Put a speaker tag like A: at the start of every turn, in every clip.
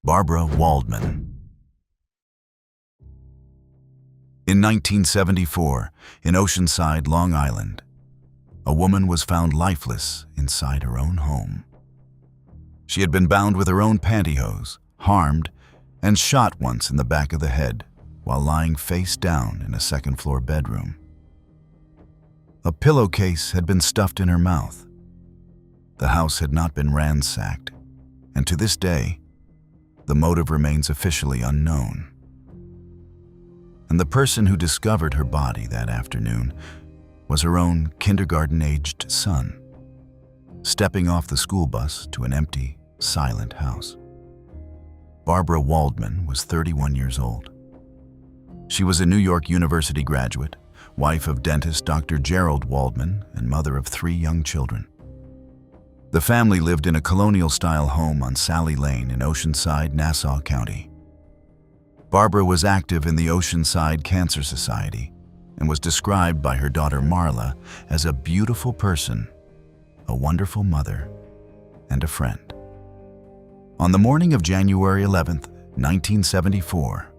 A: Barbara Waldman. In 1974, in Oceanside, Long Island, a woman was found lifeless inside her own home. She had been bound with her own pantyhose, harmed, and shot once in the back of the head while lying face down in a second-floor bedroom. A pillowcase had been stuffed in her mouth. The house had not been ransacked, and to this day, the motive remains officially unknown. And the person who discovered her body that afternoon was her own kindergarten-aged son, stepping off the school bus to an empty, silent house. Barbara Waldman was 31 years old. She was a New York University graduate, wife of dentist Dr. Gerald Waldman, and mother of 3 young children. The family lived in a colonial-style home on Sally Lane in Oceanside, Nassau County. Barbara was active in the Oceanside Cancer Society and was described by her daughter Marla as a beautiful person, a wonderful mother, and a friend. On the morning of January 11, 1974,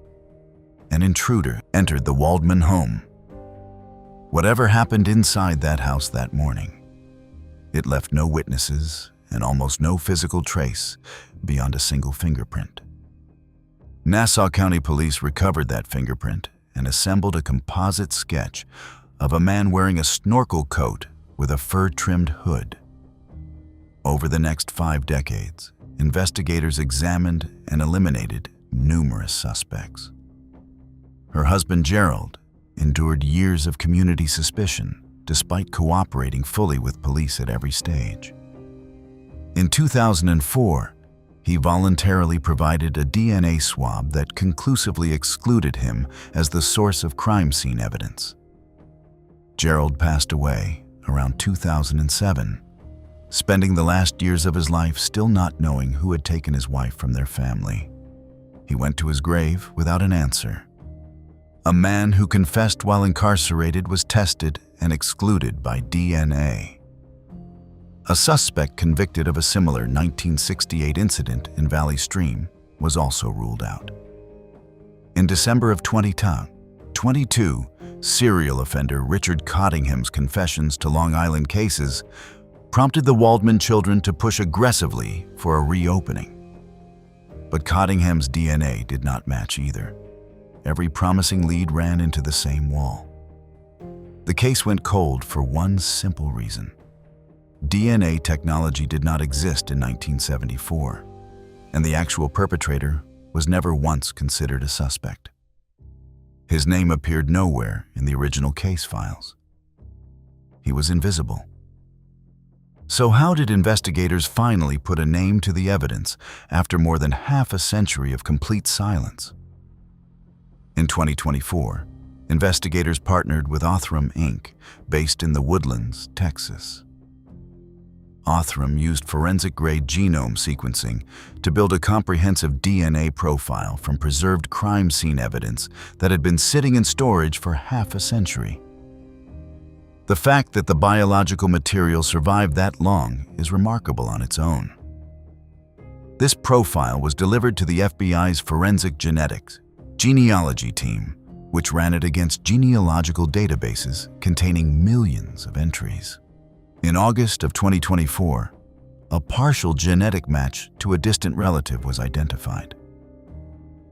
A: an intruder entered the Waldman home. Whatever happened inside that house that morning, it left no witnesses and almost no physical trace beyond a single fingerprint. Nassau County Police recovered that fingerprint and assembled a composite sketch of a man wearing a snorkel coat with a fur-trimmed hood. Over the next 5 decades, investigators examined and eliminated numerous suspects. Her husband, Gerald, endured years of community suspicion despite cooperating fully with police at every stage. In 2004, he voluntarily provided a DNA swab that conclusively excluded him as the source of crime scene evidence. Gerald passed away around 2007, spending the last years of his life still not knowing who had taken his wife from their family. He went to his grave without an answer. A man who confessed while incarcerated was tested and excluded by DNA. A suspect convicted of a similar 1968 incident in Valley Stream was also ruled out. In December of 2022, serial offender Richard Cottingham's confessions to Long Island cases prompted the Waldman children to push aggressively for a reopening. But Cottingham's DNA did not match either. Every promising lead ran into the same wall. The case went cold for one simple reason. DNA technology did not exist in 1974, and the actual perpetrator was never once considered a suspect. His name appeared nowhere in the original case files. He was invisible. So how did investigators finally put a name to the evidence after more than half a century of complete silence? In 2024, investigators partnered with Othram Inc., based in the Woodlands, Texas. Othram used forensic-grade genome sequencing to build a comprehensive DNA profile from preserved crime scene evidence that had been sitting in storage for half a century. The fact that the biological material survived that long is remarkable on its own. This profile was delivered to the FBI's forensic genetics genealogy team, which ran it against genealogical databases containing millions of entries. In August of 2024, a partial genetic match to a distant relative was identified.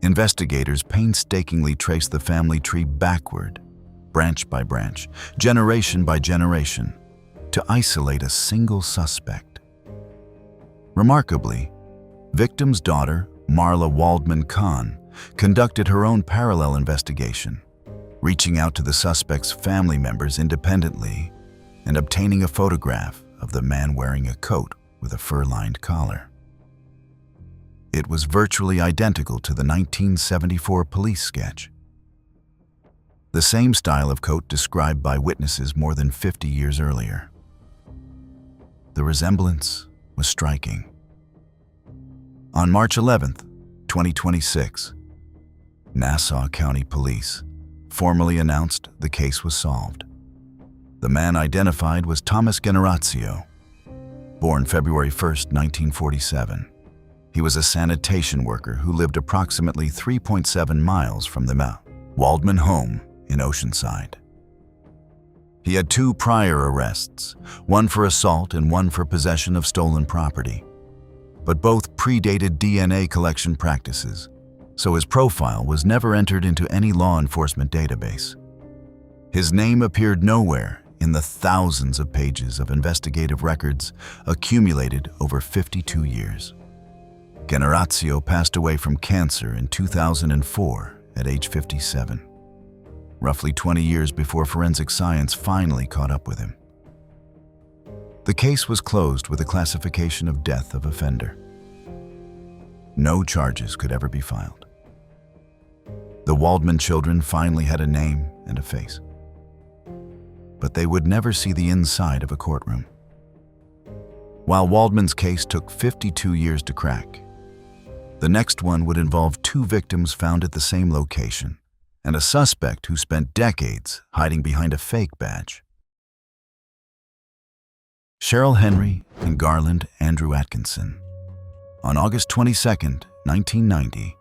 A: Investigators painstakingly traced the family tree backward, branch by branch, generation by generation, to isolate a single suspect. Remarkably, victim's daughter, Marla Waldman Kahn, conducted her own parallel investigation, reaching out to the suspect's family members independently and obtaining a photograph of the man wearing a coat with a fur-lined collar. It was virtually identical to the 1974 police sketch. The same style of coat described by witnesses more than 50 years earlier. The resemblance was striking. On March 11, 2026, Nassau County Police formally announced the case was solved. The man identified was Thomas Generazio, born February 1, 1947. He was a sanitation worker who lived approximately 3.7 miles from the Waldman home in Oceanside. He had 2 prior arrests, one for assault and one for possession of stolen property. But both predated DNA collection practices, so his profile was never entered into any law enforcement database. His name appeared nowhere in the thousands of pages of investigative records accumulated over 52 years. Generazio passed away from cancer in 2004 at age 57. Roughly 20 years before forensic science finally caught up with him. The case was closed with a classification of death of offender. No charges could ever be filed. The Waldman children finally had a name and a face. But they would never see the inside of a courtroom. While Waldman's case took 52 years to crack, the next one would involve 2 victims found at the same location, and a suspect who spent decades hiding behind a fake badge. Cheryl Henry and Garland Andrew Atkinson. On August 22, 1990,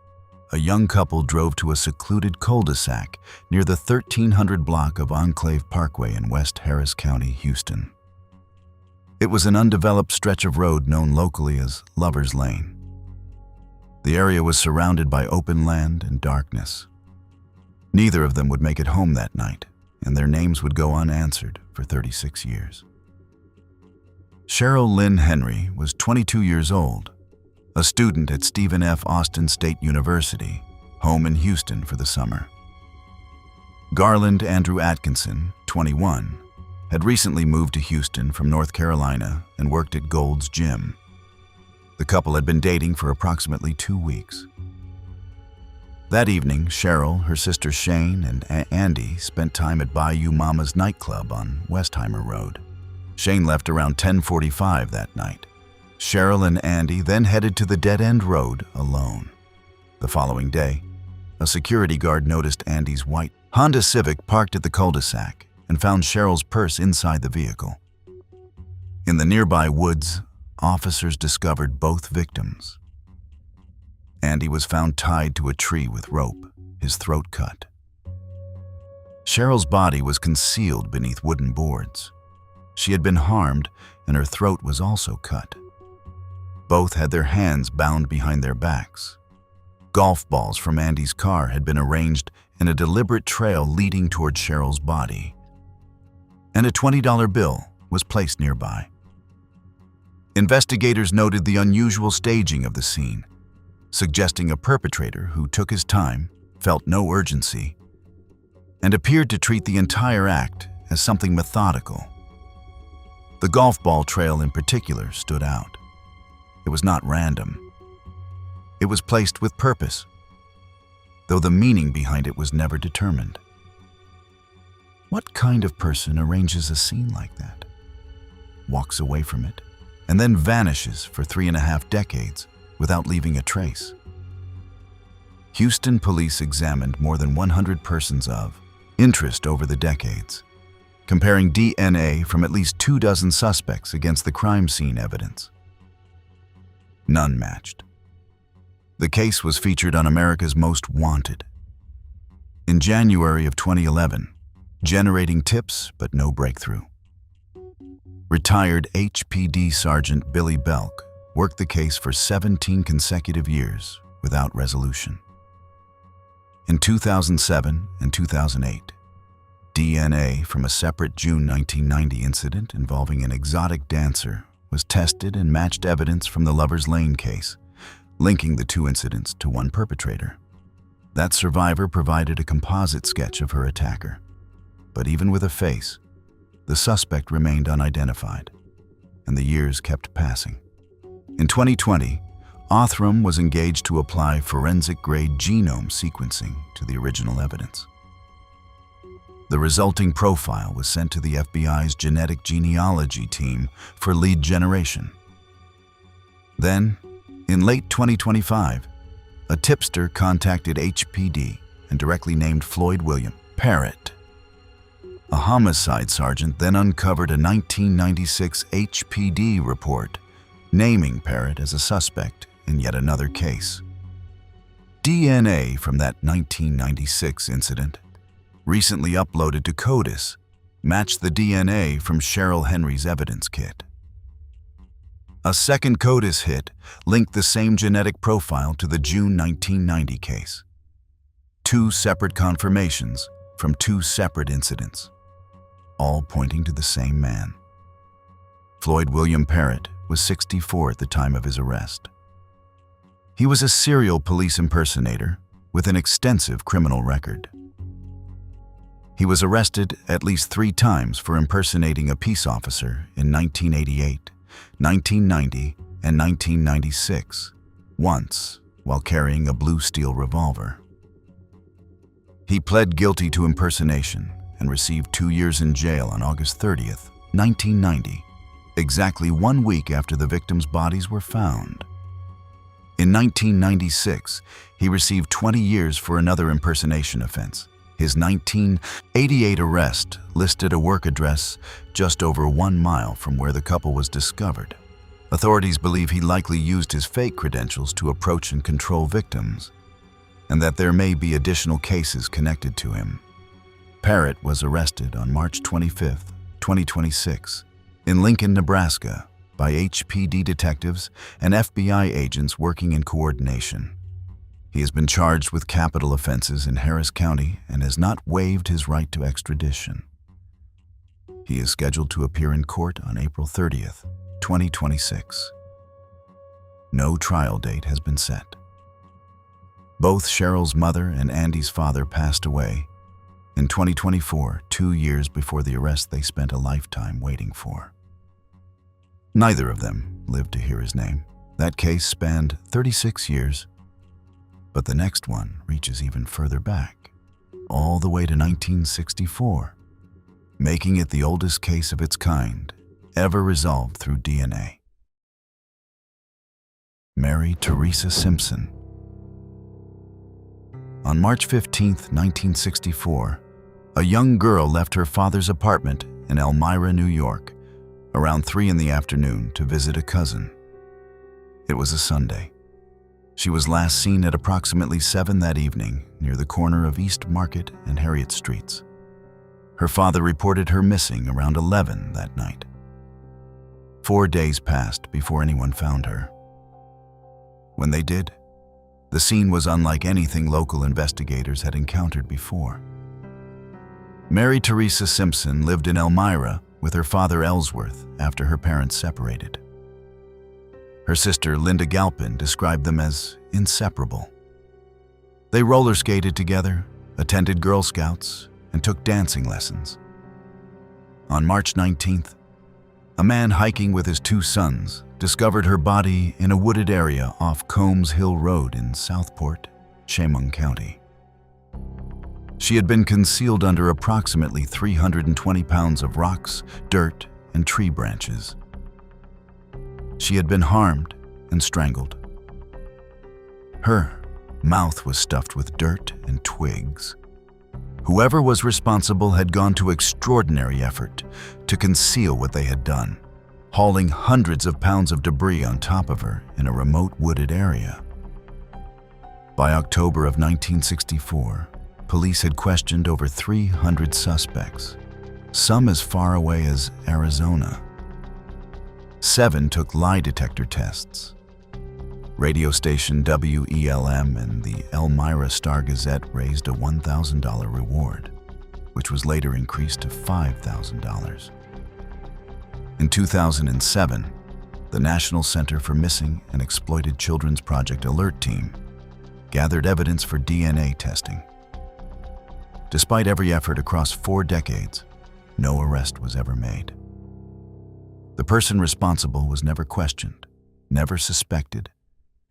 A: a young couple drove to a secluded cul-de-sac near the 1300 block of Enclave Parkway in West Harris County, Houston. It was an undeveloped stretch of road known locally as Lover's Lane. The area was surrounded by open land and darkness. Neither of them would make it home that night, and their names would go unanswered for 36 years. Cheryl Lynn Henry was 22 years old, a student at Stephen F. Austin State University, home in Houston for the summer. Garland Andrew Atkinson, 21, had recently moved to Houston from North Carolina and worked at Gold's Gym. The couple had been dating for approximately 2 weeks. That evening, Cheryl, her sister Shane, and Andy spent time at Bayou Mama's nightclub on Westheimer Road. Shane left around 10:45 that night. Cheryl and Andy then headed to the dead-end road alone. The following day, a security guard noticed Andy's white Honda Civic parked at the cul-de-sac and found Cheryl's purse inside the vehicle. In the nearby woods, officers discovered both victims. Andy was found tied to a tree with rope, his throat cut. Cheryl's body was concealed beneath wooden boards. She had been harmed, and her throat was also cut. Both had their hands bound behind their backs. Golf balls from Andy's car had been arranged in a deliberate trail leading toward Cheryl's body, and a $20 bill was placed nearby. Investigators noted the unusual staging of the scene, suggesting a perpetrator who took his time, felt no urgency, and appeared to treat the entire act as something methodical. The golf ball trail in particular stood out. It was not random. It was placed with purpose, though the meaning behind it was never determined. What kind of person arranges a scene like that, walks away from it, and then vanishes for 3.5 decades without leaving a trace? Houston police examined more than 100 persons of interest over the decades, comparing DNA from at least 24 suspects against the crime scene evidence. None matched. The case was featured on America's Most Wanted. In January of 2011, generating tips but no breakthrough. Retired HPD Sergeant Billy Belk worked the case for 17 consecutive years without resolution. In 2007 and 2008, DNA from a separate June 1990 incident involving an exotic dancer was tested and matched evidence from the Lover's Lane case, linking the 2 incidents to one perpetrator. That survivor provided a composite sketch of her attacker. But even with a face, the suspect remained unidentified, and the years kept passing. In 2020, Othram was engaged to apply forensic-grade genome sequencing to the original evidence. The resulting profile was sent to the FBI's genetic genealogy team for lead generation. Then, in late 2025, a tipster contacted HPD and directly named Floyd William Parrott. A homicide sergeant then uncovered a 1996 HPD report naming Parrott as a suspect in yet another case. DNA from that 1996 incident, recently uploaded to CODIS, matched the DNA from Cheryl Henry's evidence kit. A second CODIS hit linked the same genetic profile to the June 1990 case. Two separate confirmations from two separate incidents, all pointing to the same man. Floyd William Parrott was 64 at the time of his arrest. He was a serial police impersonator with an extensive criminal record. He was arrested at least 3 times for impersonating a peace officer in 1988, 1990, and 1996, once while carrying a blue steel revolver. He pled guilty to impersonation and received 2 years in jail on August 30th, 1990, exactly 1 week after the victims' bodies were found. In 1996, he received 20 years for another impersonation offense. His 1988 arrest listed a work address just over 1 mile from where the couple was discovered. Authorities believe he likely used his fake credentials to approach and control victims, and that there may be additional cases connected to him. Parrott was arrested on March 25, 2026, in Lincoln, Nebraska, by HPD detectives and FBI agents working in coordination. He has been charged with capital offenses in Harris County and has not waived his right to extradition. He is scheduled to appear in court on April 30th, 2026. No trial date has been set. Both Cheryl's mother and Andy's father passed away in 2024, 2 years before the arrest they spent a lifetime waiting for. Neither of them lived to hear his name. That case spanned 36 years, but the next one reaches even further back, all the way to 1964, making it the oldest case of its kind ever resolved through DNA. Mary Teresa Simpson. On March 15, 1964, a young girl left her father's apartment in Elmira, New York, around 3 in the afternoon to visit a cousin. It was a Sunday. She was last seen at approximately 7 that evening near the corner of East Market and Harriet Streets. Her father reported her missing around 11 that night. 4 days passed before anyone found her. When they did, the scene was unlike anything local investigators had encountered before. Mary Teresa Simpson lived in Elmira with her father Ellsworth after her parents separated. Her sister Linda Galpin described them as inseparable. They roller skated together, attended Girl Scouts, and took dancing lessons. On March 19th, a man hiking with his 2 sons discovered her body in a wooded area off Combs Hill Road in Southport, Chemung County. She had been concealed under approximately 320 pounds of rocks, dirt, and tree branches. She had been harmed and strangled. Her mouth was stuffed with dirt and twigs. Whoever was responsible had gone to extraordinary effort to conceal what they had done, hauling hundreds of pounds of debris on top of her in a remote wooded area. By October of 1964, police had questioned over 300 suspects, some as far away as Arizona. 7 took lie detector tests. Radio station WELM and the Elmira Star-Gazette raised a $1,000 reward, which was later increased to $5,000. In 2007, the National Center for Missing and Exploited Children's Project Alert Team gathered evidence for DNA testing. Despite every effort across 4 decades, no arrest was ever made. The person responsible was never questioned, never suspected,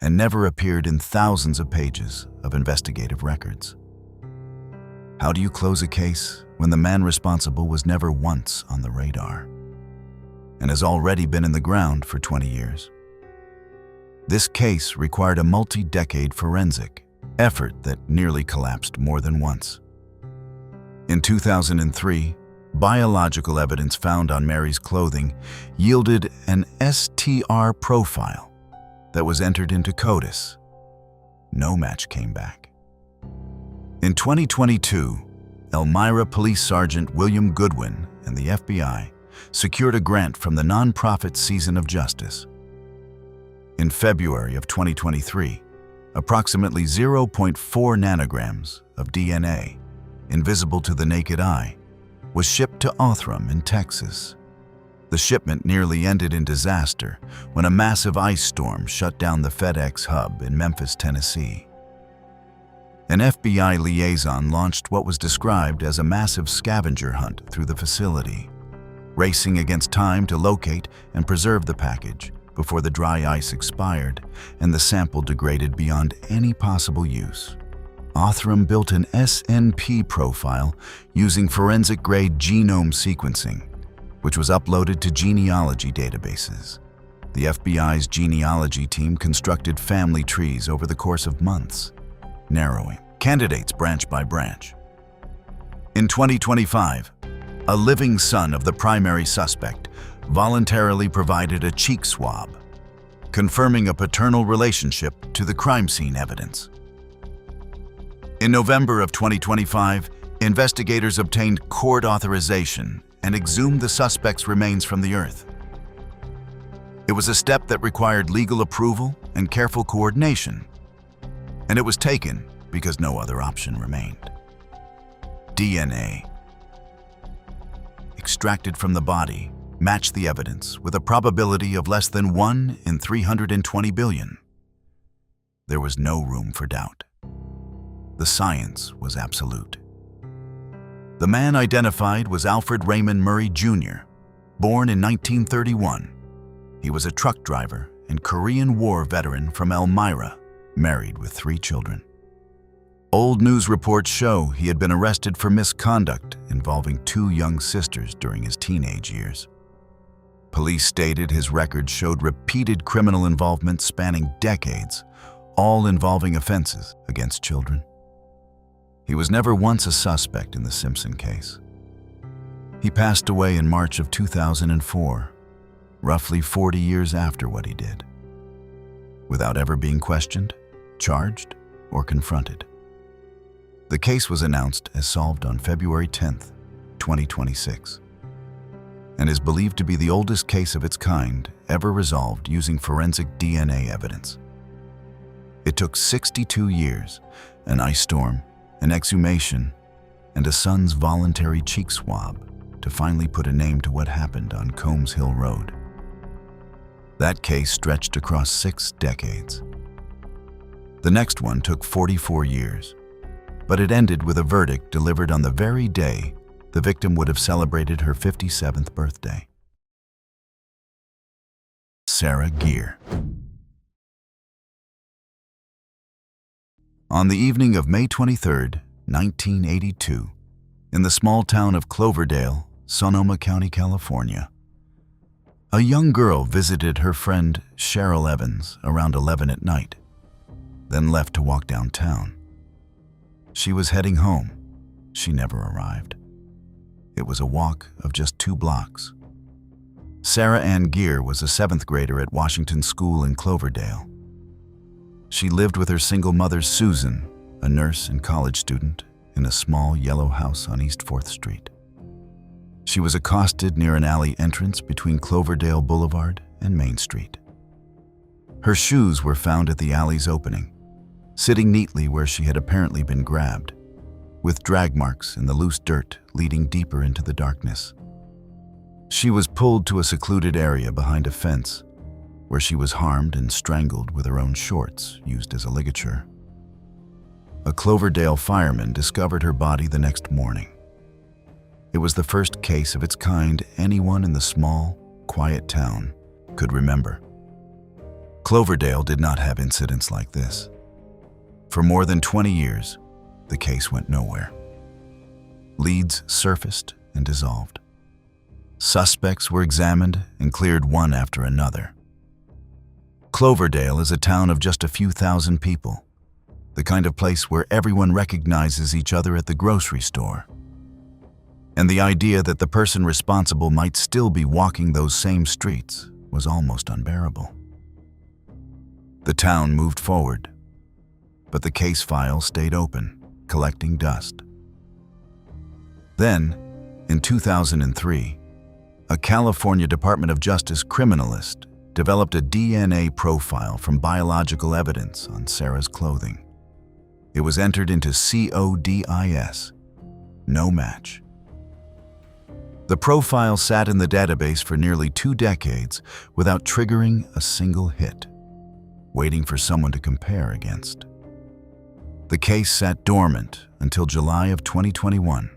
A: and never appeared in thousands of pages of investigative records. How do you close a case when the man responsible was never once on the radar and has already been in the ground for 20 years? This case required a multi-decade forensic effort that nearly collapsed more than once. In 2003, biological evidence found on Mary's clothing yielded an STR profile, that was entered into CODIS. No match came back. In 2022, Elmira Police Sergeant William Goodwin and the FBI secured a grant from the nonprofit Season of Justice. In February of 2023, approximately 0.4 nanograms of DNA, invisible to the naked eye, was shipped to Othram in Texas. The shipment nearly ended in disaster when a massive ice storm shut down the FedEx hub in Memphis, Tennessee. An FBI liaison launched what was described as a massive scavenger hunt through the facility, racing against time to locate and preserve the package before the dry ice expired and the sample degraded beyond any possible use. Othram built an SNP profile using forensic-grade genome sequencing, which was uploaded to genealogy databases. The FBI's genealogy team constructed family trees over the course of months, narrowing candidates branch by branch. In 2025, a living son of the primary suspect voluntarily provided a cheek swab, confirming a paternal relationship to the crime scene evidence. In November of 2025, investigators obtained court authorization and exhumed the suspect's remains from the earth. It was a step that required legal approval and careful coordination, and it was taken because no other option remained. DNA extracted from the body matched the evidence with a probability of less than 1 in 320 billion. There was no room for doubt. The science was absolute. The man identified was Alfred Raymond Murray Jr., born in 1931. He was a truck driver and Korean War veteran from Elmira, married with 3 children. Old news reports show he had been arrested for misconduct involving 2 young sisters during his teenage years. Police stated his record showed repeated criminal involvement spanning decades, all involving offenses against children. He was never once a suspect in the Simpson case. He passed away in March of 2004, roughly 40 years after what he did, without ever being questioned, charged, or confronted. The case was announced as solved on February 10, 2026, and is believed to be the oldest case of its kind ever resolved using forensic DNA evidence. It took 62 years, an ice storm, an exhumation, and a son's voluntary cheek swab to finally put a name to what happened on Combs Hill Road. That case stretched across 6 decades. The next one took 44 years, but it ended with a verdict delivered on the very day the victim would have celebrated her 57th birthday. Sarah Geer. On the evening of May 23, 1982, in the small town of Cloverdale, Sonoma County, California, a young girl visited her friend Cheryl Evans around 11 at night, then left to walk downtown. She was heading home. She never arrived. It was a walk of just 2 blocks. Sarah Ann Geer was a 7th grader at Washington School in Cloverdale. She lived with her single mother, Susan, a nurse and college student, in a small yellow house on East 4th Street. She was accosted near an alley entrance between Cloverdale Boulevard and Main Street. Her shoes were found at the alley's opening, sitting neatly where she had apparently been grabbed, with drag marks in the loose dirt leading deeper into the darkness. She was pulled to a secluded area behind a fence, where she was harmed and strangled with her own shorts used as a ligature. A Cloverdale fireman discovered her body the next morning. It was the first case of its kind anyone in the small, quiet town could remember. Cloverdale did not have incidents like this. For more than 20 years, the case went nowhere. Leads surfaced and dissolved. Suspects were examined and cleared one after another. Cloverdale is a town of just a few thousand people, the kind of place where everyone recognizes each other at the grocery store. And the idea that the person responsible might still be walking those same streets was almost unbearable. The town moved forward, but the case file stayed open, collecting dust. Then, in 2003, a California Department of Justice criminalist developed a DNA profile from biological evidence on Sarah's clothing. It was entered into CODIS, no match. The profile sat in the database for nearly 2 decades without triggering a single hit, waiting for someone to compare against. The case sat dormant until July of 2021,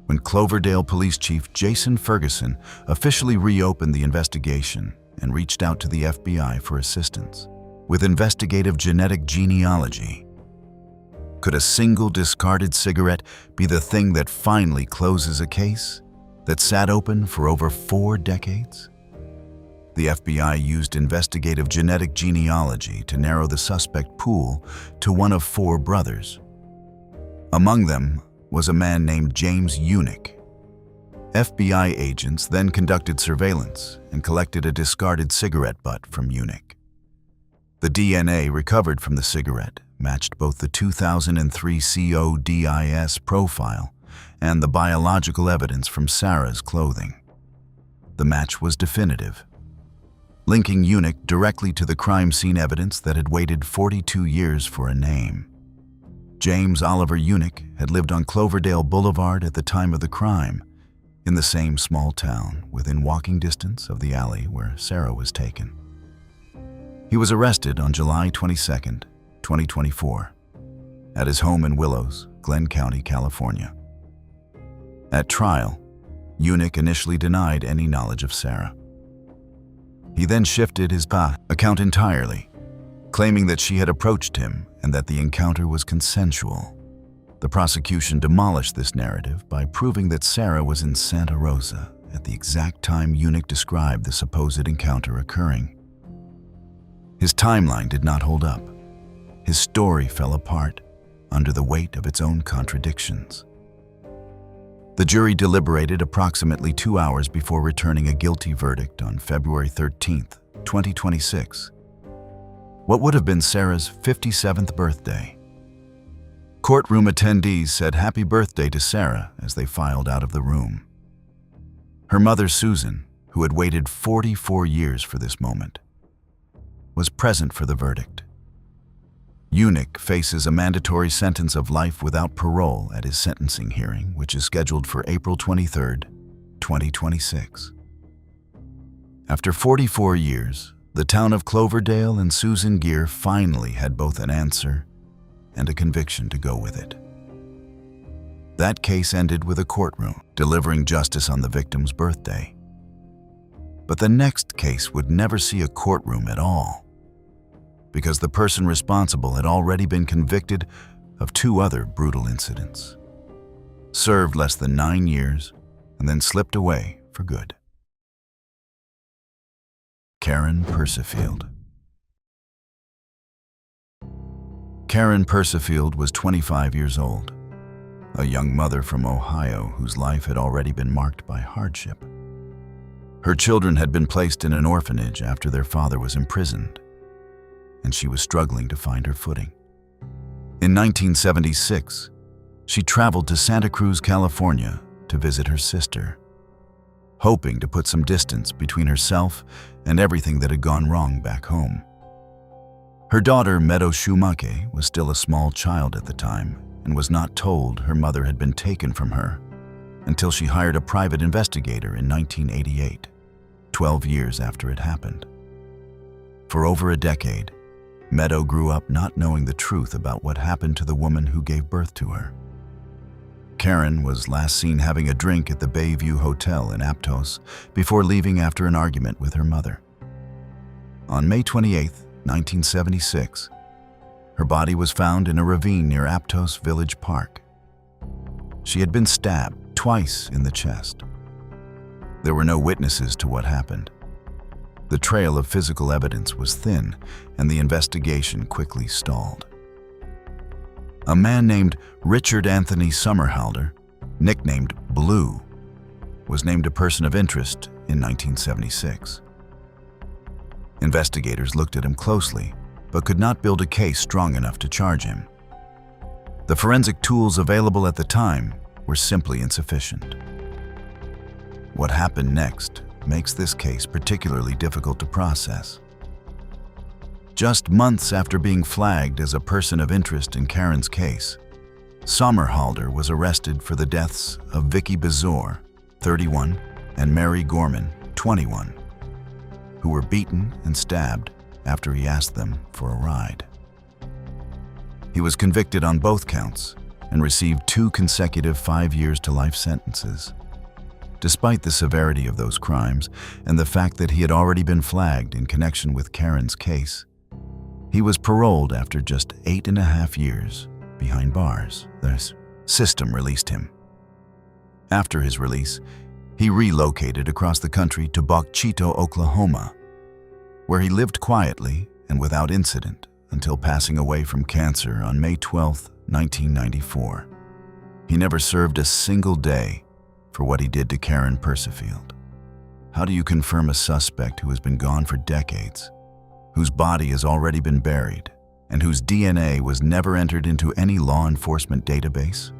A: when Cloverdale Police Chief Jason Ferguson officially reopened the investigation and reached out to the FBI for assistance with investigative genetic genealogy. Could a single discarded cigarette be the thing that finally closes a case that sat open for over 4 decades? The FBI used investigative genetic genealogy to narrow the suspect pool to one of 4 brothers. Among them was a man named James Unick. FBI agents then conducted surveillance and collected a discarded cigarette butt from Unick. The DNA recovered from the cigarette matched both the 2003 CODIS profile and the biological evidence from Sarah's clothing. The match was definitive, linking Unick directly to the crime scene evidence that had waited 42 years for a name. James Oliver Unick had lived on Cloverdale Boulevard at the time of the crime, in the same small town within walking distance of the alley where Sarah was taken. He was arrested on July 22, 2024, at his home in Willows, Glenn County, California. At trial, Unick initially denied any knowledge of Sarah. He then shifted his account entirely, claiming that she had approached him and that the encounter was consensual. The prosecution demolished this narrative by proving that Sarah was in Santa Rosa at the exact time Unick described the supposed encounter occurring. His timeline did not hold up. His story fell apart under the weight of its own contradictions. The jury deliberated approximately 2 hours before returning a guilty verdict on February 13, 2026. What would have been Sarah's 57th birthday? Courtroom attendees said happy birthday to Sarah as they filed out of the room. Her mother, Susan, who had waited 44 years for this moment, was present for the verdict. Unick faces a mandatory sentence of life without parole at his sentencing hearing, which is scheduled for April 23, 2026. After 44 years, the town of Cloverdale and Susan Geer finally had both an answer and a conviction to go with it. That case ended with a courtroom delivering justice on the victim's birthday. But the next case would never see a courtroom at all, because the person responsible had already been convicted of 2 other brutal incidents, served less than 9 years, and then slipped away for good. Karen Persifield. Karen Persifield was 25 years old, a young mother from Ohio whose life had already been marked by hardship. Her children had been placed in an orphanage after their father was imprisoned, and she was struggling to find her footing. In 1976, she traveled to Santa Cruz, California to visit her sister, hoping to put some distance between herself and everything that had gone wrong back home. Her daughter, Meadow Shumake, was still a small child at the time and was not told her mother had been taken from her until she hired a private investigator in 1988, 12 years after it happened. For over a decade, Meadow grew up not knowing the truth about what happened to the woman who gave birth to her. Karen was last seen having a drink at the Bayview Hotel in Aptos before leaving after an argument with her mother. On May 28, 1976, her body was found in a ravine near Aptos Village Park. She had been stabbed twice in the chest. There were no witnesses to what happened. The trail of physical evidence was thin, and the investigation quickly stalled. A man named Richard Anthony Somerhalder, nicknamed Blue, was named a person of interest in 1976. Investigators looked at him closely, but could not build a case strong enough to charge him. The forensic tools available at the time were simply insufficient. What happened next makes this case particularly difficult to process. Just months after being flagged as a person of interest in Karen's case, Sommerhalder was arrested for the deaths of Vicky Bezor, 31, and Mary Gorman, 21, who were beaten and stabbed after he asked them for a ride. He was convicted on both counts and received 2 consecutive 5 years to life sentences. Despite the severity of those crimes and the fact that he had already been flagged in connection with Karen's case, he was paroled after just 8.5 years behind bars. The system released him. After his release, he relocated across the country to Bauxito, Oklahoma, where he lived quietly and without incident until passing away from cancer on May 12, 1994. He never served a single day for what he did to Karen Persifield. How do you confirm a suspect who has been gone for decades, whose body has already been buried, and whose DNA was never entered into any law enforcement database?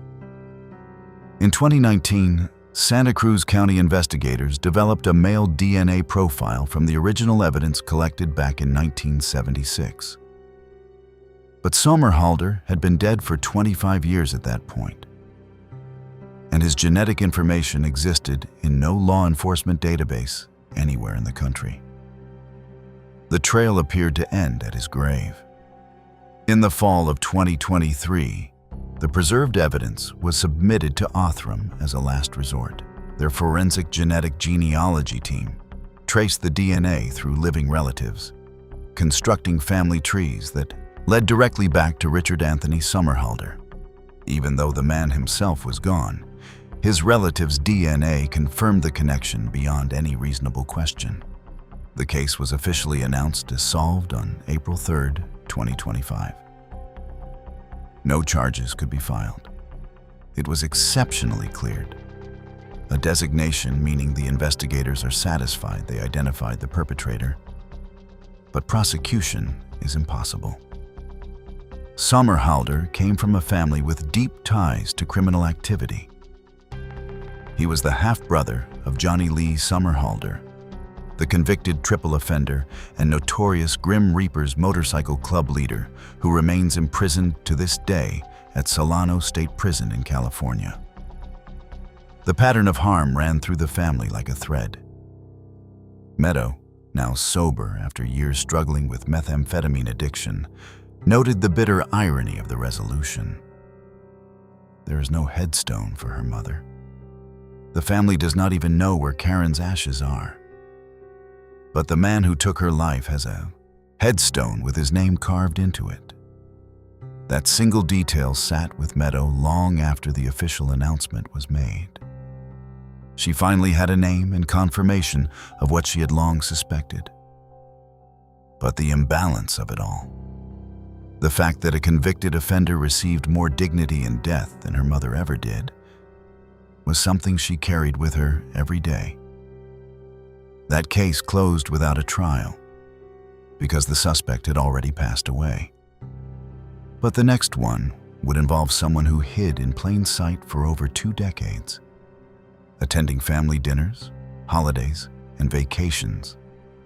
A: In 2019, Santa Cruz County investigators developed a male DNA profile from the original evidence collected back in 1976. But Sommerhalder had been dead for 25 years at that point, and his genetic information existed in no law enforcement database anywhere in the country. The trail appeared to end at his grave. In the fall of 2023, the preserved evidence was submitted to Othram as a last resort. Their forensic genetic genealogy team traced the DNA through living relatives, constructing family trees that led directly back to Richard Anthony Sommerhalder. Even though the man himself was gone, his relatives' DNA confirmed the connection beyond any reasonable question. The case was officially announced as solved on April 3, 2025. No charges could be filed. It was exceptionally cleared, a designation meaning the investigators are satisfied they identified the perpetrator. But prosecution is impossible. Sommerhalder came from a family with deep ties to criminal activity. He was the half-brother of Johnny Lee Sommerhalder, the convicted triple offender and notorious Grim Reaper's motorcycle club leader who remains imprisoned to this day at Solano State Prison in California. The pattern of harm ran through the family like a thread. Meadow, now sober after years struggling with methamphetamine addiction, noted the bitter irony of the resolution. There is no headstone for her mother. The family does not even know where Karen's ashes are. But the man who took her life has a headstone with his name carved into it. That single detail sat with Meadow long after the official announcement was made. She finally had a name and confirmation of what she had long suspected. But the imbalance of it all, the fact that a convicted offender received more dignity in death than her mother ever did, was something she carried with her every day. That case closed without a trial, because the suspect had already passed away. But the next one would involve someone who hid in plain sight for over 2 decades, attending family dinners, holidays, and vacations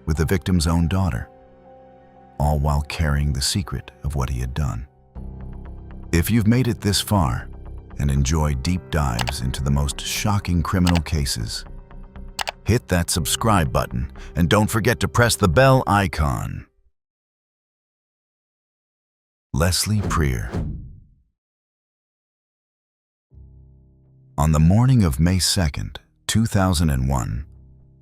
A: with the victim's own daughter, all while carrying the secret of what he had done. If you've made it this far and enjoy deep dives into the most shocking criminal cases, hit that subscribe button and don't forget to press the bell icon. Leslie Prier. On the morning of May 2nd, 2001,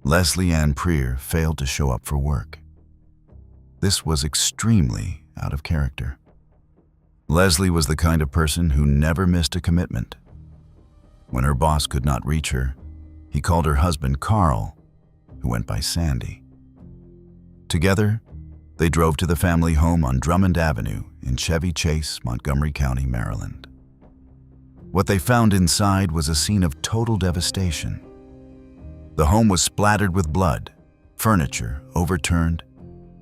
A: Leslie Ann Prier failed to show up for work. This was extremely out of character. Leslie was the kind of person who never missed a commitment. When her boss could not reach her, he called her husband Carl, who went by Sandy. Together, they drove to the family home on Drummond Avenue in Chevy Chase, Montgomery County, Maryland. What they found inside was a scene of total devastation. The home was splattered with blood, furniture overturned,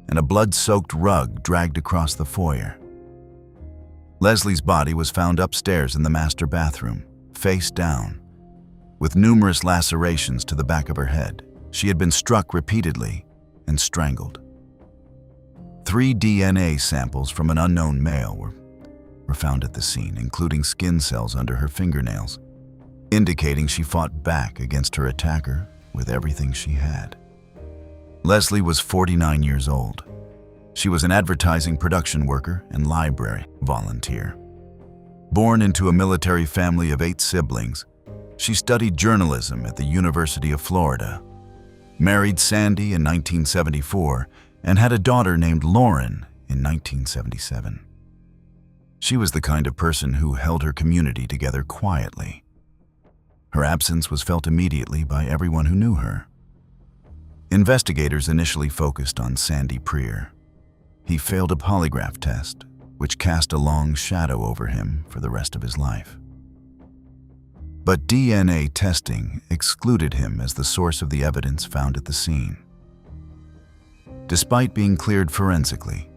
A: and a blood-soaked rug dragged across the foyer. Leslie's body was found upstairs in the master bathroom, face down, with numerous lacerations to the back of her head. She had been struck repeatedly and strangled. 3 DNA samples from an unknown male were found at the scene, including skin cells under her fingernails, indicating she fought back against her attacker with everything she had. Leslie was 49 years old. She was an advertising production worker and library volunteer. Born into a military family of 8 siblings, she studied journalism at the University of Florida, married Sandy in 1974, and had a daughter named Lauren in 1977. She was the kind of person who held her community together quietly. Her absence was felt immediately by everyone who knew her. Investigators initially focused on Sandy Prier. He failed a polygraph test, which cast a long shadow over him for the rest of his life. But DNA testing excluded him as the source of the evidence found at the scene. Despite being cleared forensically,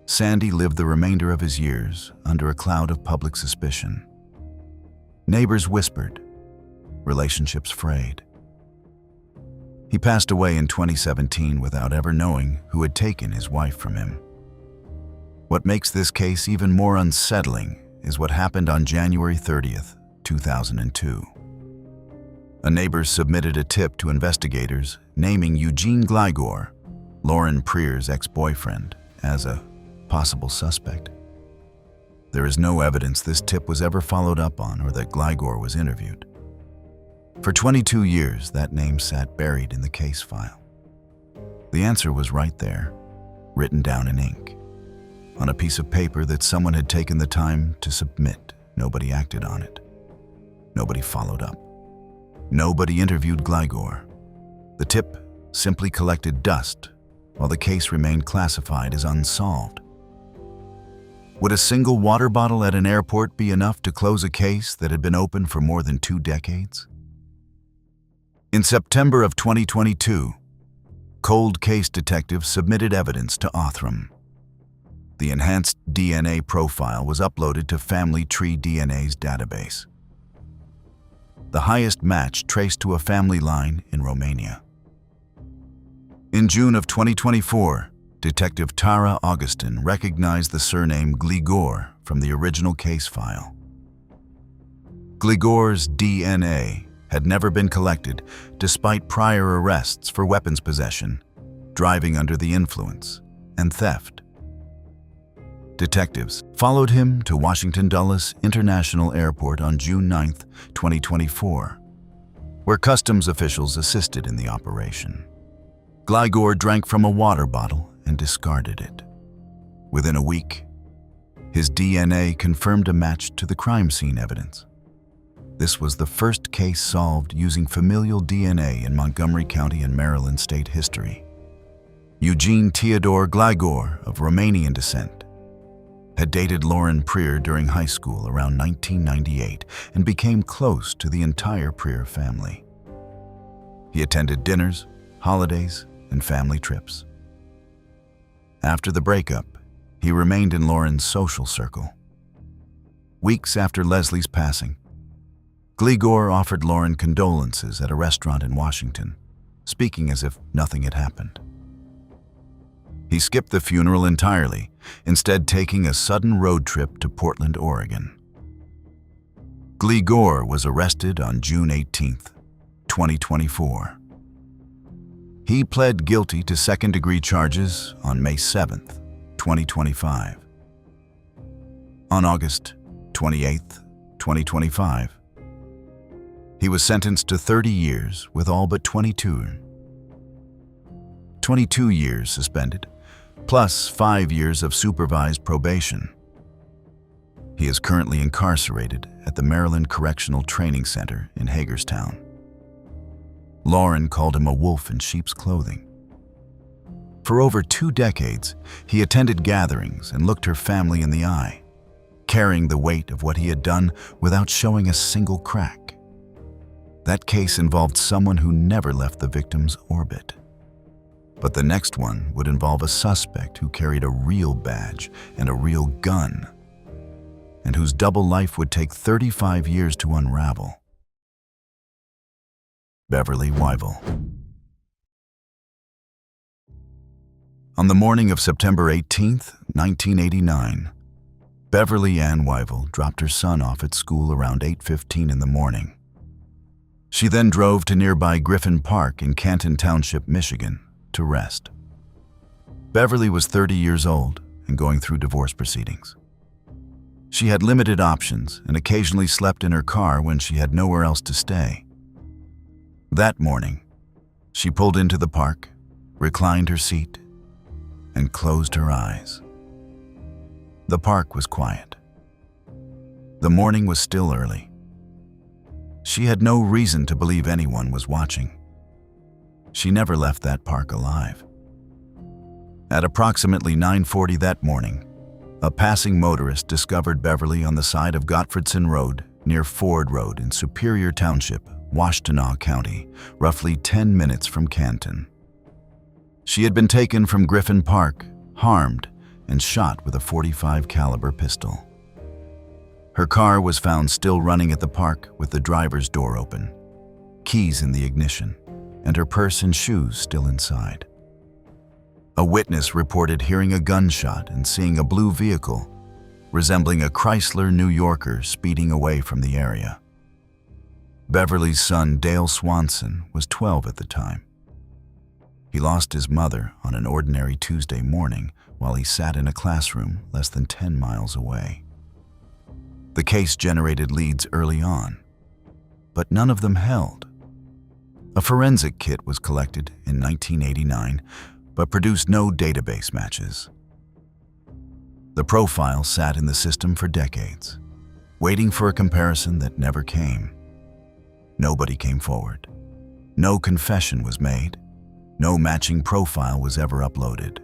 A: Sandy lived the remainder of his years under a cloud of public suspicion. Neighbors whispered, relationships frayed. He passed away in 2017 without ever knowing who had taken his wife from him. What makes this case even more unsettling is what happened on January 30th, 2002. A neighbor submitted a tip to investigators naming Eugene Gligor, Lauren Prier's ex-boyfriend, as a possible suspect. There is no evidence this tip was ever followed up on or that Gligor was interviewed. For 22 years, that name sat buried in the case file. The answer was right there, written down in ink, on a piece of paper that someone had taken the time to submit. Nobody acted on it. Nobody followed up. Nobody interviewed Gligor. The tip simply collected dust, while the case remained classified as unsolved. Would a single water bottle at an airport be enough to close a case that had been open for more than 2 decades? In September of 2022, cold case detectives submitted evidence to Othram. The enhanced DNA profile was uploaded to Family Tree DNA's database. The highest match traced to a family line in Romania. In June of 2024, Detective Tara Augustin recognized the surname Gligor from the original case file. Gligor's DNA had never been collected despite prior arrests for weapons possession, driving under the influence, and theft. Detectives followed him to Washington Dulles International Airport on June 9, 2024, where customs officials assisted in the operation. Gligor drank from a water bottle and discarded it. Within a week, his DNA confirmed a match to the crime scene evidence. This was the first case solved using familial DNA in Montgomery County and Maryland state history. Eugene Teodor Gligor, of Romanian descent, had dated Lauren Prier during high school around 1998 and became close to the entire Prier family. He attended dinners, holidays, and family trips. After the breakup, he remained in Lauren's social circle. Weeks after Leslie's passing, Gligor offered Lauren condolences at a restaurant in Washington, speaking as if nothing had happened. He skipped the funeral entirely, instead taking a sudden road trip to Portland, Oregon. Gligor was arrested on June 18, 2024. He pled guilty to second-degree charges on May 7, 2025. On August 28, 2025, he was sentenced to 30 years with all but 22 years suspended, plus 5 years of supervised probation. He is currently incarcerated at the Maryland Correctional Training Center in Hagerstown. Lauren called him a wolf in sheep's clothing. For over 2 decades, he attended gatherings and looked her family in the eye, carrying the weight of what he had done without showing a single crack. That case involved someone who never left the victim's orbit. But the next one would involve a suspect who carried a real badge and a real gun, and whose double life would take 35 years to unravel. Beverly Wyville. On the morning of September 18, 1989, Beverly Ann Wyville dropped her son off at school around 8:15 in the morning. She then drove to nearby Griffin Park in Canton Township, Michigan, to rest. Beverly was 30 years old and going through divorce proceedings. She had limited options and occasionally slept in her car when she had nowhere else to stay. That morning, she pulled into the park, reclined her seat, and closed her eyes. The park was quiet. The morning was still early. She had no reason to believe anyone was watching. She never left that park alive. At approximately 9:40 that morning, a passing motorist discovered Beverly on the side of Gottfredson Road near Ford Road in Superior Township, Washtenaw County, roughly 10 minutes from Canton. She had been taken from Griffin Park, harmed, and shot with a .45 caliber pistol. Her car was found still running at the park with the driver's door open, keys in the ignition, and her purse and shoes still inside. A witness reported hearing a gunshot and seeing a blue vehicle resembling a Chrysler New Yorker speeding away from the area. Beverly's son, Dale Swanson, was 12 at the time. He lost his mother on an ordinary Tuesday morning while he sat in a classroom less than 10 miles away. The case generated leads early on, but none of them held. A forensic kit was collected in 1989, but produced no database matches. The profile sat in the system for decades, waiting for a comparison that never came. Nobody came forward. No confession was made. No matching profile was ever uploaded.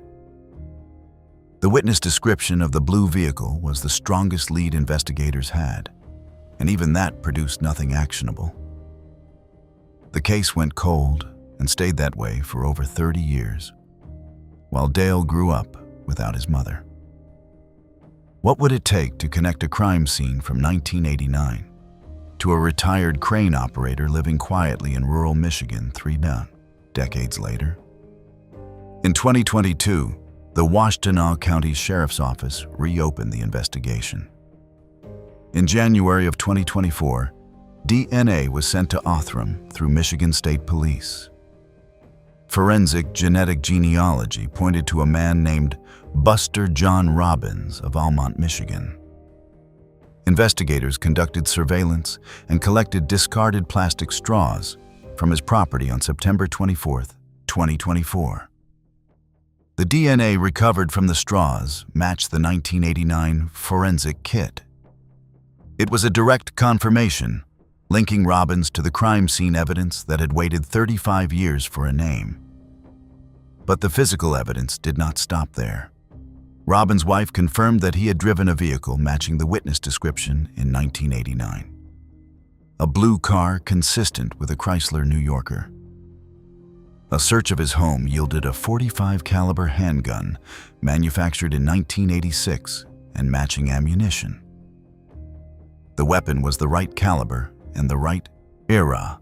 A: The witness description of the blue vehicle was the strongest lead investigators had, and even that produced nothing actionable. The case went cold and stayed that way for over 30 years, while Dale grew up without his mother. What would it take to connect a crime scene from 1989 to a retired crane operator living quietly in rural Michigan 3 decades later? In 2022, the Washtenaw County Sheriff's Office reopened the investigation. In January of 2024, DNA was sent to Othram through Michigan State Police. Forensic genetic genealogy pointed to a man named Buster John Robbins of Almont, Michigan. Investigators conducted surveillance and collected discarded plastic straws from his property on September 24, 2024. The DNA recovered from the straws matched the 1989 forensic kit. It was a direct confirmation, linking Robbins to the crime scene evidence that had waited 35 years for a name. But the physical evidence did not stop there. Robbins' wife confirmed that he had driven a vehicle matching the witness description in 1989. A blue car consistent with a Chrysler New Yorker. A search of his home yielded a .45 caliber handgun manufactured in 1986 and matching ammunition. The weapon was the right caliber and the right era.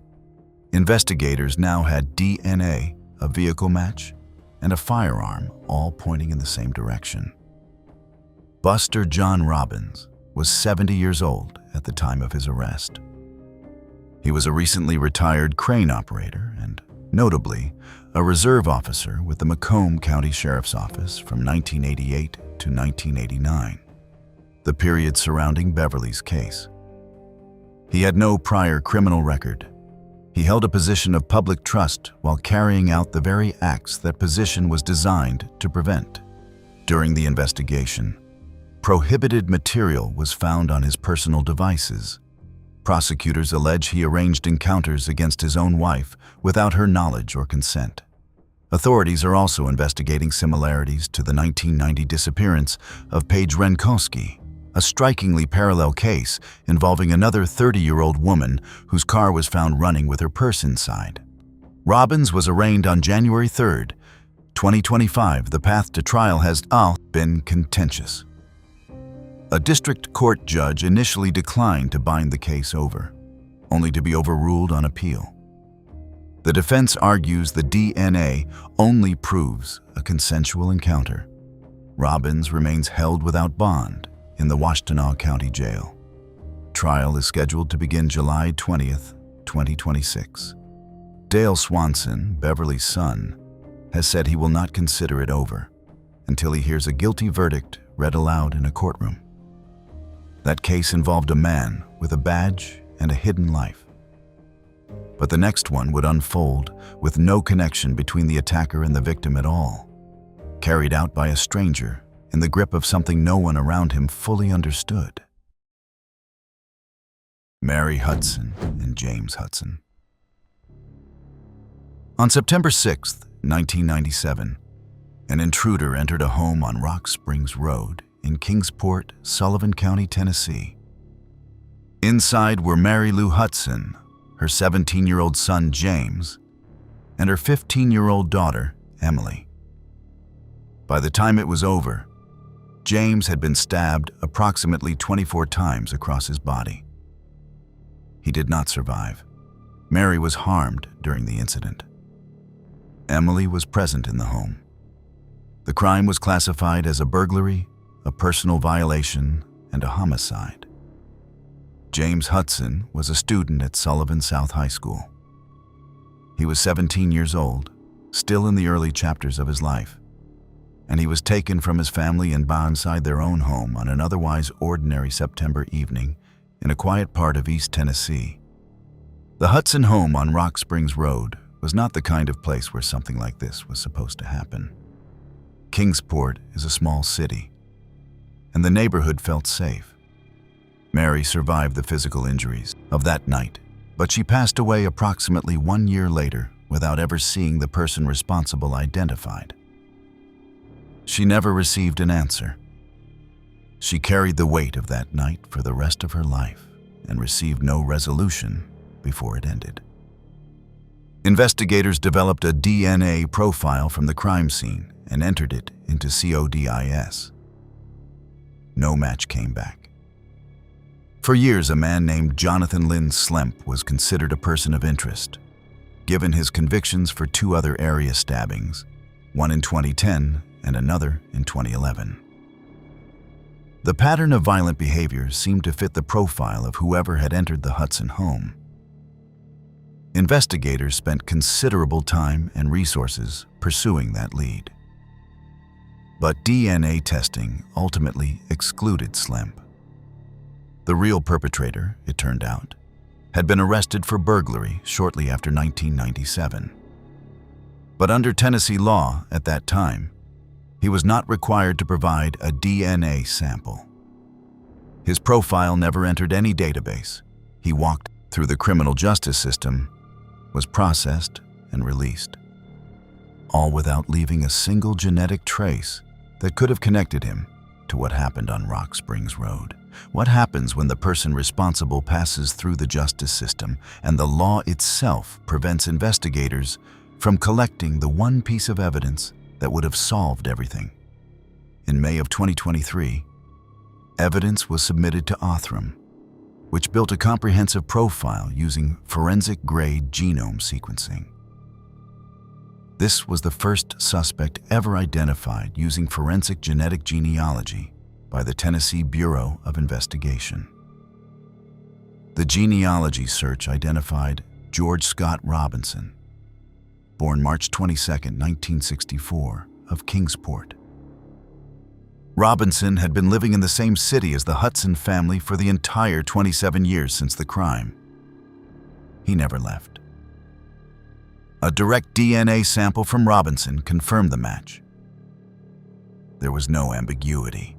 A: Investigators now had DNA, a vehicle match, and a firearm, all pointing in the same direction. Buster John Robbins was 70 years old at the time of his arrest. He was a recently retired crane operator and, notably, a reserve officer with the Macomb County Sheriff's Office from 1988 to 1989, the period surrounding Beverly's case. He had no prior criminal record. He held a position of public trust while carrying out the very acts that position was designed to prevent. During the investigation, prohibited material was found on his personal devices. Prosecutors allege he arranged encounters against his own wife without her knowledge or consent. Authorities are also investigating similarities to the 1990 disappearance of Paige Renkowski, a strikingly parallel case involving another 30-year-old woman whose car was found running with her purse inside. Robbins was arraigned on January 3rd, 2025, the path to trial has been contentious. A district court judge initially declined to bind the case over, only to be overruled on appeal. The defense argues the DNA only proves a consensual encounter. Robbins remains held without bond in the Washtenaw County Jail. Trial is scheduled to begin July 20th, 2026. Dale Swanson, Beverly's son, has said he will not consider it over until he hears a guilty verdict read aloud in a courtroom. That case involved a man with a badge and a hidden life. But the next one would unfold with no connection between the attacker and the victim at all, carried out by a stranger in the grip of something no one around him fully understood. Mary Hudson and James Hudson. On September 6, 1997, an intruder entered a home on Rock Springs Road in Kingsport, Sullivan County, Tennessee. Inside were Mary Lou Hudson, her 17-year-old son James, and her 15-year-old daughter Emily. By the time it was over, James had been stabbed approximately 24 times across his body. He did not survive. Mary was harmed during the incident. Emily was present in the home. The crime was classified as a burglary, a personal violation, and a homicide. James Hudson was a student at Sullivan South High School. He was 17 years old, still in the early chapters of his life, and he was taken from his family and bound inside their own home on an otherwise ordinary September evening in a quiet part of East Tennessee. The Hudson home on Rock Springs Road was not the kind of place where something like this was supposed to happen. Kingsport is a small city, and the neighborhood felt safe. Mary survived the physical injuries of that night, but she passed away approximately 1 year later without ever seeing the person responsible identified. She never received an answer. She carried the weight of that night for the rest of her life and received no resolution before it ended. Investigators developed a DNA profile from the crime scene and entered it into CODIS. No match came back. For years, a man named Jonathan Lynn Slemp was considered a person of interest, given his convictions for 2 other area stabbings, one in 2010 and another in 2011. The pattern of violent behavior seemed to fit the profile of whoever had entered the Hudson home. Investigators spent considerable time and resources pursuing that lead. But DNA testing ultimately excluded Slemp. The real perpetrator, it turned out, had been arrested for burglary shortly after 1997. But under Tennessee law at that time, he was not required to provide a DNA sample. His profile never entered any database. He walked through the criminal justice system, was processed and released, all without leaving a single genetic trace that could have connected him to what happened on Rock Springs Road. What happens when the person responsible passes through the justice system and the law itself prevents investigators from collecting the one piece of evidence that would have solved everything? In May of 2023, evidence was submitted to Othram, which built a comprehensive profile using forensic-grade genome sequencing. This was the first suspect ever identified using forensic genetic genealogy by the Tennessee Bureau of Investigation. The genealogy search identified George Scott Robinson, born March 22, 1964, of Kingsport. Robinson had been living in the same city as the Hudson family for the entire 27 years since the crime. He never left. A direct DNA sample from Robinson confirmed the match. There was no ambiguity.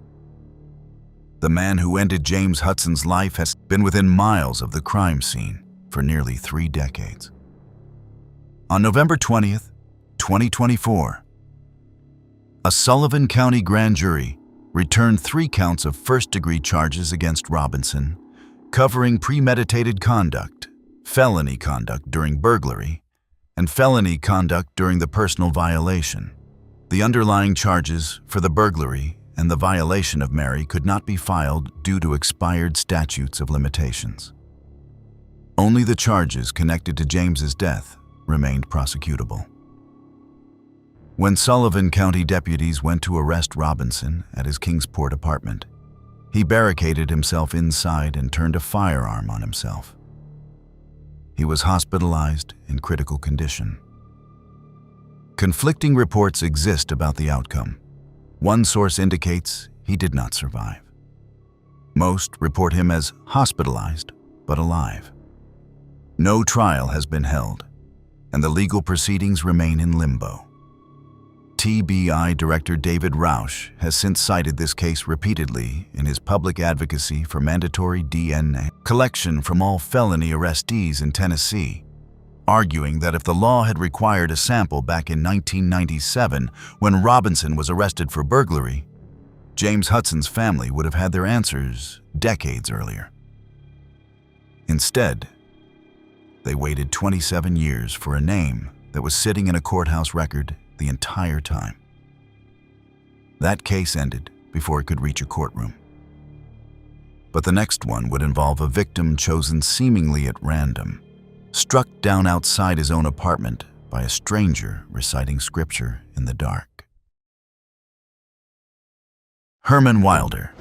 A: The man who ended James Hudson's life has been within miles of the crime scene for nearly 3 decades. On November 20th, 2024, a Sullivan County grand jury returned 3 counts of first-degree charges against Robinson, covering premeditated conduct, felony conduct during burglary, and felony conduct during the personal violation. The underlying charges for the burglary and the violation of Mary could not be filed due to expired statutes of limitations. Only the charges connected to James's death remained prosecutable. When Sullivan County deputies went to arrest Robinson at his Kingsport apartment, he barricaded himself inside and turned a firearm on himself. He was hospitalized in critical condition. Conflicting reports exist about the outcome. One source indicates he did not survive. Most report him as hospitalized but alive. No trial has been held, and the legal proceedings remain in limbo. TBI Director David Rausch has since cited this case repeatedly in his public advocacy for mandatory DNA collection from all felony arrestees in Tennessee, arguing that if the law had required a sample back in 1997 when Robinson was arrested for burglary, James Hudson's family would have had their answers decades earlier. Instead, they waited 27 years for a name that was sitting in a courthouse record the entire time. That case ended before it could reach a courtroom. But the next one would involve a victim chosen seemingly at random, struck down outside his own apartment by a stranger reciting scripture in the dark. Herman Wilder.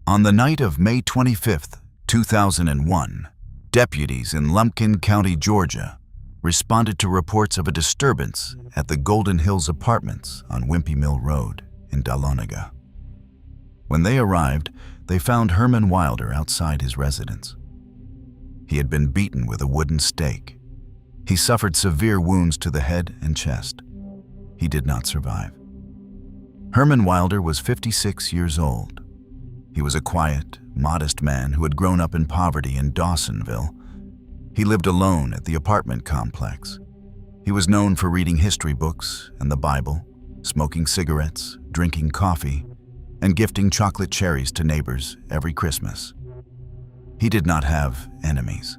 A: On the night of May 25, 2001, deputies in Lumpkin County, Georgia, responded to reports of a disturbance at the Golden Hills Apartments on Wimpy Mill Road in Dahlonega. When they arrived, they found Herman Wilder outside his residence. He had been beaten with a wooden stake. He suffered severe wounds to the head and chest. He did not survive. Herman Wilder was 56 years old. He was a quiet, modest man who had grown up in poverty in Dawsonville. He lived alone at the apartment complex. He was known for reading history books and the Bible, smoking cigarettes, drinking coffee, and gifting chocolate cherries to neighbors every Christmas. He did not have enemies.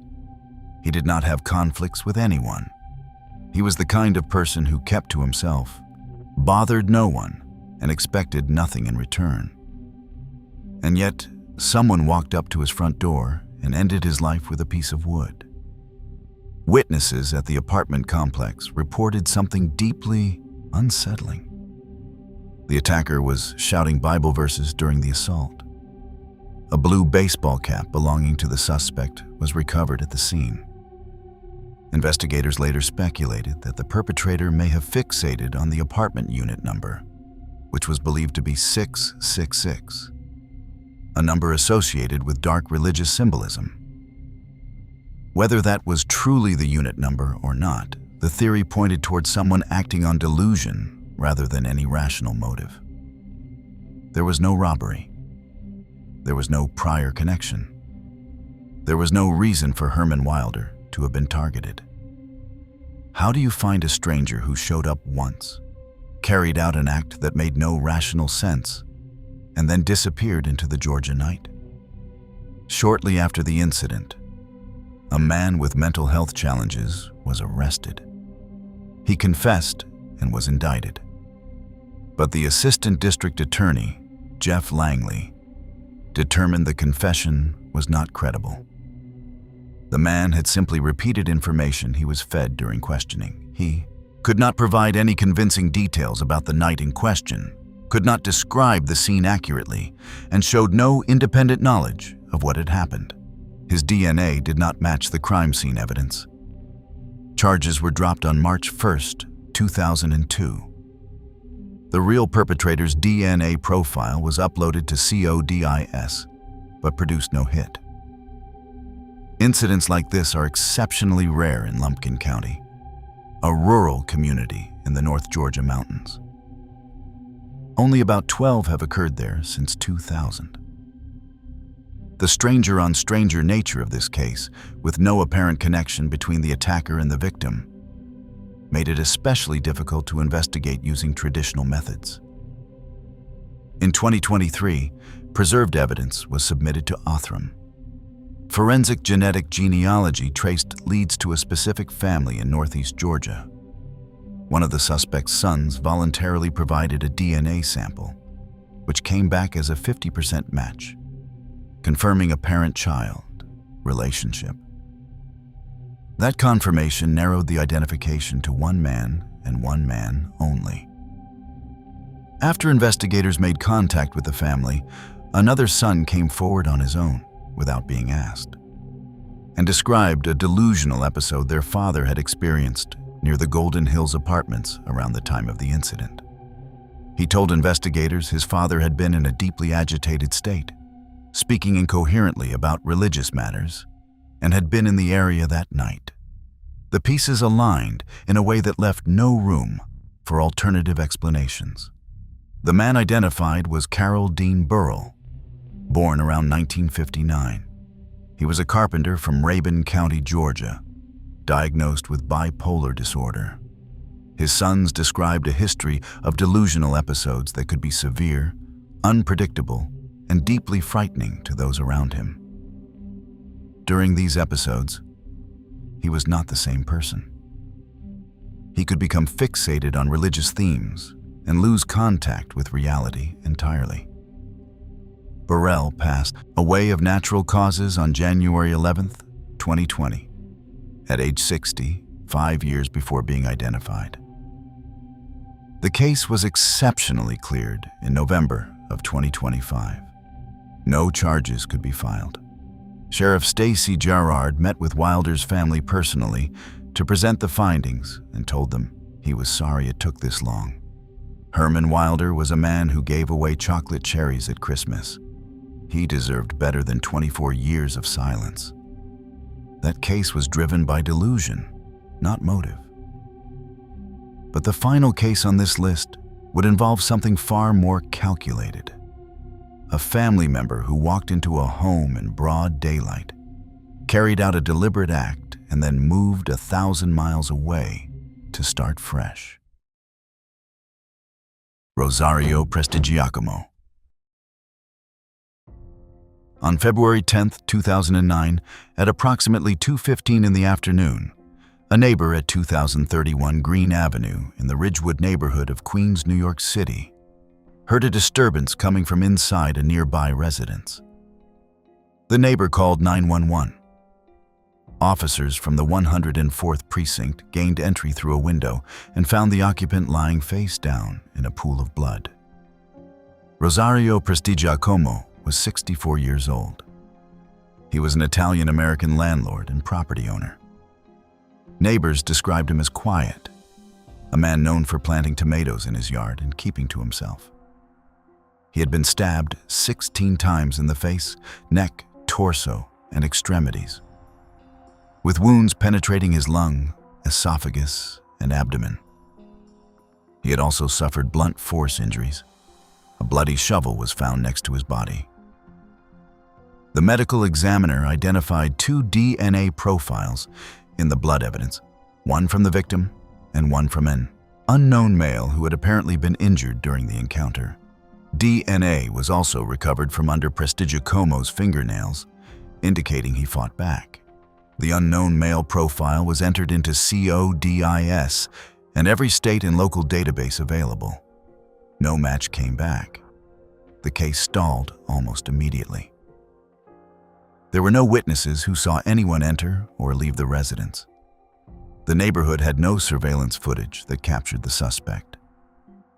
A: He did not have conflicts with anyone. He was the kind of person who kept to himself, bothered no one, and expected nothing in return. And yet, someone walked up to his front door and ended his life with a piece of wood. Witnesses at the apartment complex reported something deeply unsettling. The attacker was shouting Bible verses during the assault. A blue baseball cap belonging to the suspect was recovered at the scene. Investigators later speculated that the perpetrator may have fixated on the apartment unit number, which was believed to be 666, a number associated with dark religious symbolism. Whether that was truly the unit number or not, the theory pointed towards someone acting on delusion rather than any rational motive. There was no robbery. There was no prior connection. There was no reason for Herman Wilder to have been targeted. How do you find a stranger who showed up once, carried out an act that made no rational sense, and then disappeared into the Georgia night? Shortly after the incident, a man with mental health challenges was arrested. He confessed and was indicted. But the assistant district attorney, Jeff Langley, determined the confession was not credible. The man had simply repeated information he was fed during questioning. He could not provide any convincing details about the night in question, could not describe the scene accurately, and showed no independent knowledge of what had happened. His DNA did not match the crime scene evidence. Charges were dropped on March 1st, 2002. The real perpetrator's DNA profile was uploaded to CODIS, but produced no hit. Incidents like this are exceptionally rare in Lumpkin County, a rural community in the North Georgia mountains. Only about 12 have occurred there since 2000. The stranger-on-stranger nature of this case, with no apparent connection between the attacker and the victim, made it especially difficult to investigate using traditional methods. In 2023, preserved evidence was submitted to Othram. Forensic genetic genealogy traced leads to a specific family in northeast Georgia, One of the suspect's sons voluntarily provided a DNA sample, which came back as a 50% match, confirming a parent-child relationship. That confirmation narrowed the identification to one man and one man only. After investigators made contact with the family, another son came forward on his own without being asked and described a delusional episode their father had experienced near the Golden Hills apartments around the time of the incident. He told investigators his father had been in a deeply agitated state, speaking incoherently about religious matters, and had been in the area that night. The pieces aligned in a way that left no room for alternative explanations. The man identified was Carroll Dean Burrell, born around 1959. He was a carpenter from Rabun County, Georgia, diagnosed with bipolar disorder. His sons described a history of delusional episodes that could be severe, unpredictable, and deeply frightening to those around him. During these episodes, he was not the same person. He could become fixated on religious themes and lose contact with reality entirely. Burrell passed away of natural causes on January 11, 2020, at age 60, 5 years before being identified. The case was exceptionally cleared in November of 2025. No charges could be filed. Sheriff Stacy Gerard met with Wilder's family personally to present the findings and told them he was sorry it took this long. Herman Wilder was a man who gave away chocolate cherries at Christmas. He deserved better than 24 years of silence. That case was driven by delusion, not motive. But the final case on this list would involve something far more calculated. A family member who walked into a home in broad daylight, carried out a deliberate act, and then moved 1,000 miles away to start fresh. Rosario Prestigiacomo. On February 10, 2009, at approximately 2:15 in the afternoon, a neighbor at 2031 Green Avenue in the Ridgewood neighborhood of Queens, New York City, heard a disturbance coming from inside a nearby residence. The neighbor called 911. Officers from the 104th Precinct gained entry through a window and found the occupant lying face down in a pool of blood. Rosario Prestigiacomo was 64 years old. He was an Italian-American landlord and property owner. Neighbors described him as quiet, a man known for planting tomatoes in his yard and keeping to himself. He had been stabbed 16 times in the face, neck, torso, and extremities, with wounds penetrating his lung, esophagus, and abdomen. He had also suffered blunt force injuries. A bloody shovel was found next to his body. The medical examiner identified 2 DNA profiles in the blood evidence, one from the victim and one from an unknown male who had apparently been injured during the encounter. DNA was also recovered from under Prestigiacomo's fingernails, indicating he fought back. The unknown male profile was entered into CODIS and every state and local database available. No match came back. The case stalled almost immediately. There were no witnesses who saw anyone enter or leave the residence. The neighborhood had no surveillance footage that captured the suspect.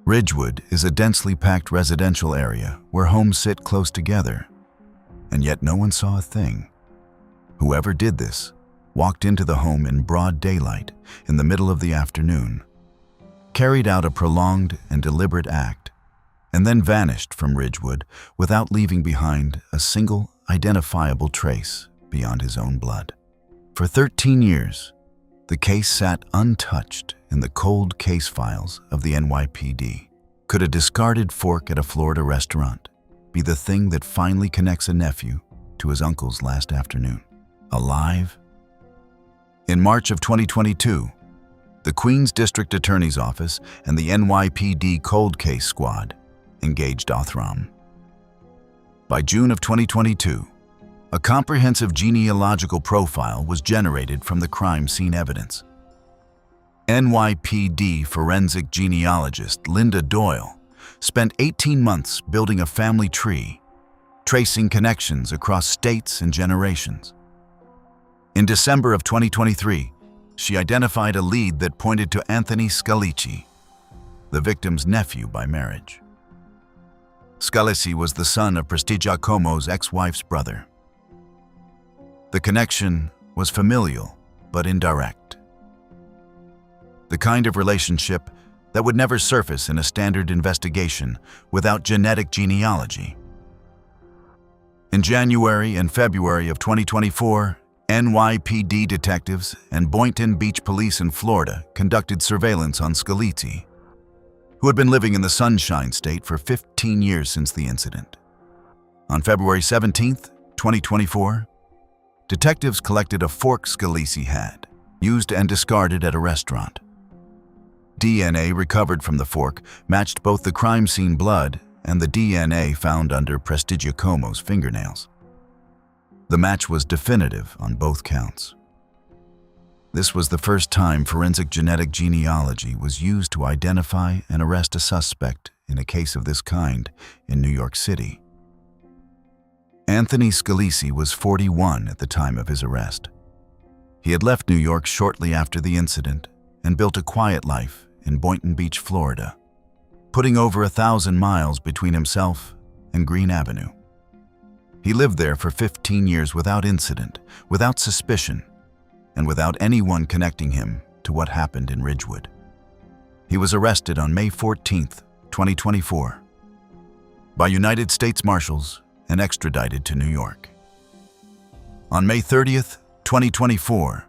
A: Ridgewood is a densely packed residential area where homes sit close together, and yet no one saw a thing. Whoever did this walked into the home in broad daylight in the middle of the afternoon, carried out a prolonged and deliberate act, and then vanished from Ridgewood without leaving behind a single identifiable trace beyond his own blood. For 13 years, the case sat untouched in the cold case files of the NYPD. Could a discarded fork at a Florida restaurant be the thing that finally connects a nephew to his uncle's last afternoon? Alive? In March of 2022, the Queens District Attorney's Office and the NYPD Cold Case Squad engaged Othram. By June of 2022, a comprehensive genealogical profile was generated from the crime scene evidence. NYPD forensic genealogist Linda Doyle spent 18 months building a family tree, tracing connections across states and generations. In December of 2023, she identified a lead that pointed to Anthony Scalisi, the victim's nephew by marriage. Scalisi was the son of Prestigiacomo's ex-wife's brother. The connection was familial but indirect. The kind of relationship that would never surface in a standard investigation without genetic genealogy. In January and February of 2024, NYPD detectives and Boynton Beach Police in Florida conducted surveillance on Scalisi, who had been living in the Sunshine State for 15 years since the incident. On February 17, 2024, detectives collected a fork Scalisi had, used and discarded at a restaurant. DNA recovered from the fork matched both the crime scene blood and the DNA found under Prestigiacomo's fingernails. The match was definitive on both counts. This was the first time forensic genetic genealogy was used to identify and arrest a suspect in a case of this kind in New York City. Anthony Scalisi was 41 at the time of his arrest. He had left New York shortly after the incident and built a quiet life in Boynton Beach, Florida, putting over 1,000 miles between himself and Green Avenue. He lived there for 15 years without incident, without suspicion, and without anyone connecting him to what happened in Ridgewood. He was arrested on May 14, 2024, by United States Marshals and extradited to New York. On May 30, 2024,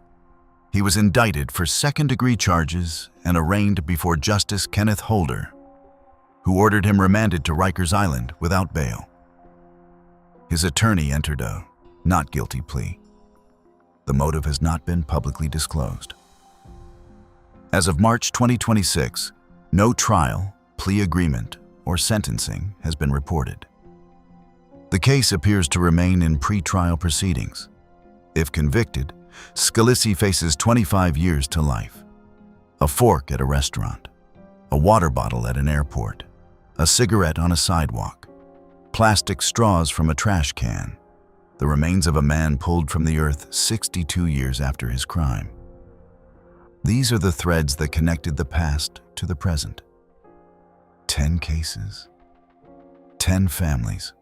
A: he was indicted for second-degree charges and arraigned before Justice Kenneth Holder, who ordered him remanded to Rikers Island without bail. His attorney entered a not guilty plea. The motive has not been publicly disclosed. As of March 2026, no trial, plea agreement, or sentencing has been reported. The case appears to remain in pre-trial proceedings. If convicted, Scalisi faces 25 years to life. A fork at a restaurant, a water bottle at an airport, a cigarette on a sidewalk, plastic straws from a trash can, the remains of a man pulled from the earth 62 years after his crime. These are the threads that connected the past to the present. 10 cases, 10 families,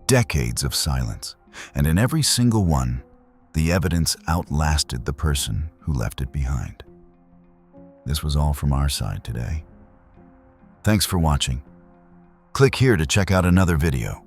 A: decades of silence, and in every single one, the evidence outlasted the person who left it behind. This was all from our side today. Thanks for watching. Click here to check out another video.